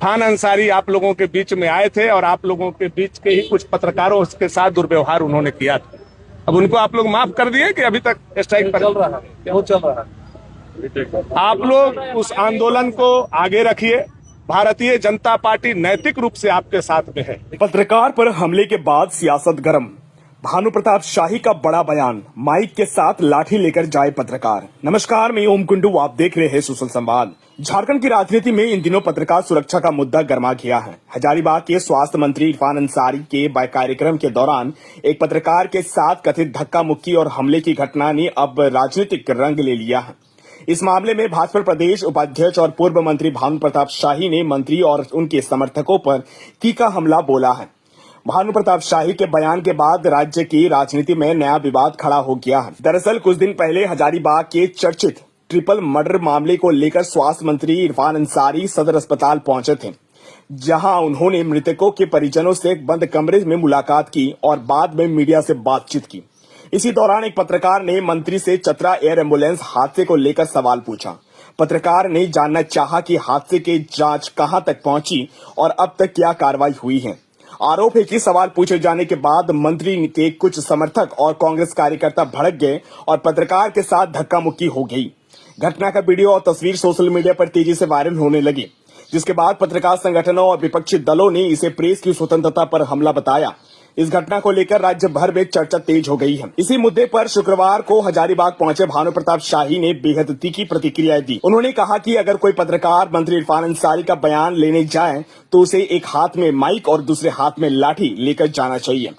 इरफान अंसारी आप लोगों के बीच में आए थे और आप लोगों के बीच के ही कुछ पत्रकारों के साथ दुर्व्यवहार उन्होंने किया था। अब उनको आप लोग माफ कर दिए कि अभी तक स्ट्राइक पर चल रहा है? क्यों चल रहा है? आप लोग उस आंदोलन को आगे रखिए। भारतीय जनता पार्टी नैतिक रूप से आपके साथ में है। पत्रकार पर हमले के बाद सियासत गर्म। भानु प्रताप शाही का बड़ा बयान, माइक के साथ लाठी लेकर जाए पत्रकार। नमस्कार, मैं ओम कुंडू, आप देख रहे हैं सुशल संवाद। झारखंड की राजनीति में इन दिनों पत्रकार सुरक्षा का मुद्दा गर्मा गया है। हजारीबाग के स्वास्थ्य मंत्री इरफान अंसारी के कार्यक्रम के दौरान एक पत्रकार के साथ कथित धक्का मुक्की और हमले की घटना ने अब राजनीतिक रंग ले लिया है। इस मामले में भाजपा प्रदेश उपाध्यक्ष और पूर्व मंत्री भानु प्रताप शाही ने मंत्री और उनके समर्थकों पर तीखा हमला बोला है। भानु प्रताप शाही के बयान के बाद राज्य की राजनीति में नया विवाद खड़ा हो गया है। दरअसल कुछ दिन पहले हजारीबाग के चर्चित ट्रिपल मर्डर मामले को लेकर स्वास्थ्य मंत्री इरफान अंसारी सदर अस्पताल पहुंचे थे, जहां उन्होंने मृतकों के परिजनों से एक बंद कमरे में मुलाकात की और बाद में मीडिया से बातचीत की। इसी दौरान एक पत्रकार ने मंत्री से चतरा एयर एम्बुलेंस हादसे को लेकर सवाल पूछा। पत्रकार ने जानना चाहा कि हादसे की जांच कहां तक पहुंची और अब तक क्या कार्रवाई हुई है। आरोप है कि सवाल पूछे जाने के बाद मंत्री के कुछ समर्थक और कांग्रेस कार्यकर्ता भड़क गए और पत्रकार के साथ धक्का मुक्की हो गई। घटना का वीडियो और तस्वीर सोशल मीडिया पर तेजी से वायरल होने लगी, जिसके बाद पत्रकार संगठनों और विपक्षी दलों ने इसे प्रेस की स्वतंत्रता पर हमला बताया। इस घटना को लेकर राज्य भर में चर्चा तेज हो गई है। इसी मुद्दे पर शुक्रवार को हजारीबाग पहुंचे भानु प्रताप शाही ने बेहद तीखी प्रतिक्रिया दी। उन्होंने कहा कि अगर कोई पत्रकार मंत्री इरफान अंसारी का बयान लेने जाए तो उसे एक हाथ में माइक और दूसरे हाथ में लाठी लेकर जाना चाहिए।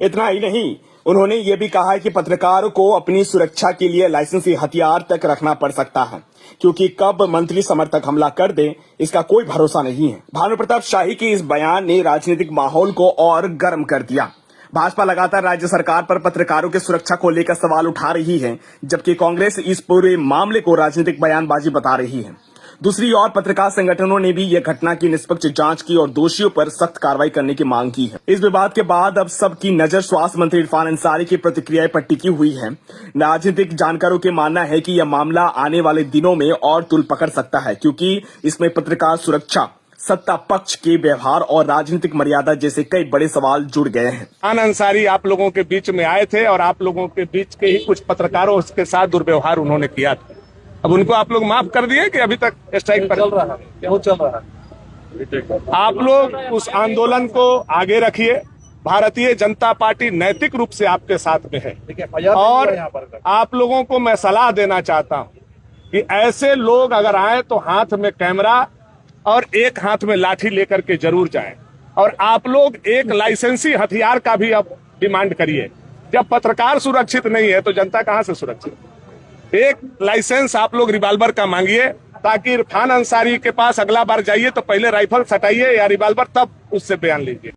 इतना ही नहीं, उन्होंने ये भी कहा है कि पत्रकारों को अपनी सुरक्षा के लिए लाइसेंसी हथियार तक रखना पड़ सकता है, क्योंकि कब मंत्री समर्थक हमला कर दे इसका कोई भरोसा नहीं है। भानु प्रताप शाही के इस बयान ने राजनीतिक माहौल को और गर्म कर दिया। भाजपा लगातार राज्य सरकार पर पत्रकारों की सुरक्षा को लेकर सवाल उठा रही है, जबकि कांग्रेस इस पूरे मामले को राजनीतिक बयानबाजी बता रही है। दूसरी ओर पत्रकार संगठनों ने भी यह घटना की निष्पक्ष जांच की और दोषियों पर सख्त कार्रवाई करने की मांग की है। इस विवाद के बाद अब सबकी नजर स्वास्थ्य मंत्री इरफान अंसारी की प्रतिक्रिया पर टिकी हुई है। राजनीतिक जानकारों के मानना है कि यह मामला आने वाले दिनों में और तूल पकड़ सकता है, क्योंकि इसमें पत्रकार सुरक्षा, सत्ता पक्ष के व्यवहार और राजनीतिक मर्यादा जैसे कई बड़े सवाल जुड़ गए हैं। इरफान अंसारी आप लोगों के बीच में आए थे और आप लोगों के बीच के ही कुछ पत्रकारों के साथ दुर्व्यवहार उन्होंने किया था। अब उनको आप लोग माफ कर दिए कि अभी तक स्ट्राइक पर चल रहा है? क्यों चल रहा है? आप लोग उस आंदोलन को आगे रखिए। भारतीय जनता पार्टी नैतिक रूप से आपके साथ में है और आप लोगों को मैं सलाह देना चाहता हूं कि ऐसे लोग अगर आए तो हाथ में कैमरा और एक हाथ में लाठी लेकर के जरूर जाएं। और आप लोग एक लाइसेंसी हथियार का भी अब डिमांड करिए। जब पत्रकार सुरक्षित नहीं है तो जनता कहां से सुरक्षित? एक लाइसेंस आप लोग रिवाल्वर का मांगिए, ताकि इरफान अंसारी के पास अगला बार जाइए तो पहले राइफल सटाइए या रिवाल्वर, तब उससे बयान लीजिए।